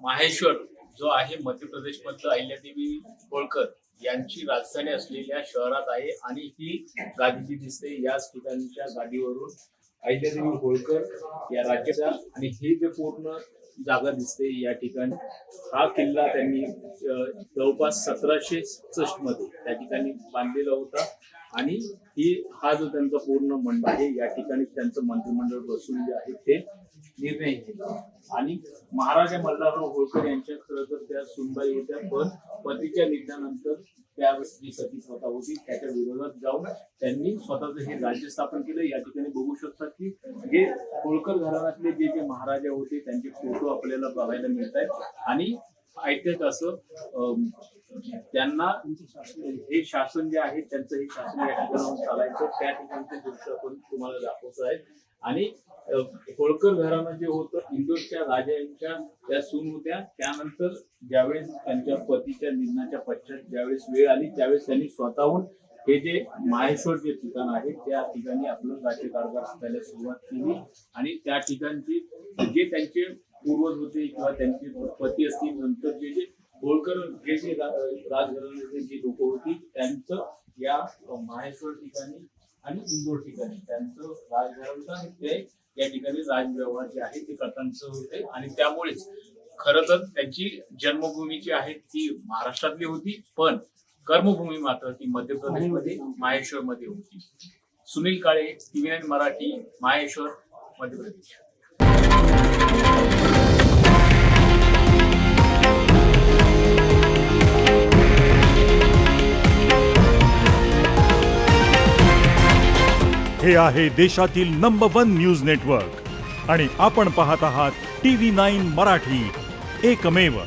माहेश्वर जो आहे मध्य प्रदेश मधलं अहिल्यादेवी होळकर यांची राजधानी असलेल्या शहरात आहे आणि ही गादी जी दिसते याच ठिकाणच्या गादीवरून अहिल्यादेवी होळकर या राज्याचा आणि हे जे पूर्ण जागा दिसते या ठिकाणी हा किल्ला त्यांनी जवळपास 1766 मध्ये त्या ठिकाणी बांधलेला होता आणि हा जो त्यांचा पूर्ण मंडळ आहे या ठिकाणी त्यांचं मंत्रिमंडळ बसून जे आहे ते निर्णय घेतला आणि महाराजा मल्हारराव होळकर यांच्या खरं तर त्या सुनबाई होत्या पण पतीच्या निधनानंतर त्यावेळेस जी सती प्रथा होती त्याच्या विरोधात जाऊन त्यांनी स्वतःच हे राज्य स्थापन केलं। या ठिकाणी बघू शकतात की जे होळकर घराण्यातले जे महाराजा होते त्यांचे फोटो आपल्याला बघायला मिळत आहेत आणि ऐकत असं त्यांना हे शासन जे आहे त्यांचं हे शासन या ठिकाणाहून चालायचं त्या ठिकाणचे दृश्य आपण तुम्हाला दाखवतो आहे आणि होळकर घराणं जे होतं इंदोरच्या राजांच्या त्या सून होत्या। त्यानंतर ज्यावेळेस त्यांच्या पतीच्या निधनाच्या पश्चात ज्यावेळेस वेळ आली त्यावेळेस त्यांनी स्वतःहून हे जे माहेश्वर जे ठिकाण आहे त्या ठिकाणी आपलं राज्यकारभार करायला सुरुवात केली आणि त्या ठिकाणची जे त्यांचे पूर्वज होते किंवा त्यांचे पती असतील नंतर जे होळकर हे जे राजघराण्याचे जी लोक होती त्यांचं या माहेश्वर ठिकाणी आणि इंदोर ठिकाणी त्यांचं राजघराणं ते या ठिकाणी राजव्यवहार जे आहे ते करताना होते आणि त्यामुळेच खरं तर त्यांची जन्मभूमी जी आहे ती महाराष्ट्रातली होती पण कर्मभूमी मात्र ती मध्य प्रदेशमध्ये माहेश्वर मध्ये होती। सुनील काळे, TV9 मराठी, माहेश्वर, मध्य प्रदेश। हे आहे देशातील नंबर 1 न्यूज नेटवर्क आणि आपण पाहत आहात TV9 मराठी, एकमेव।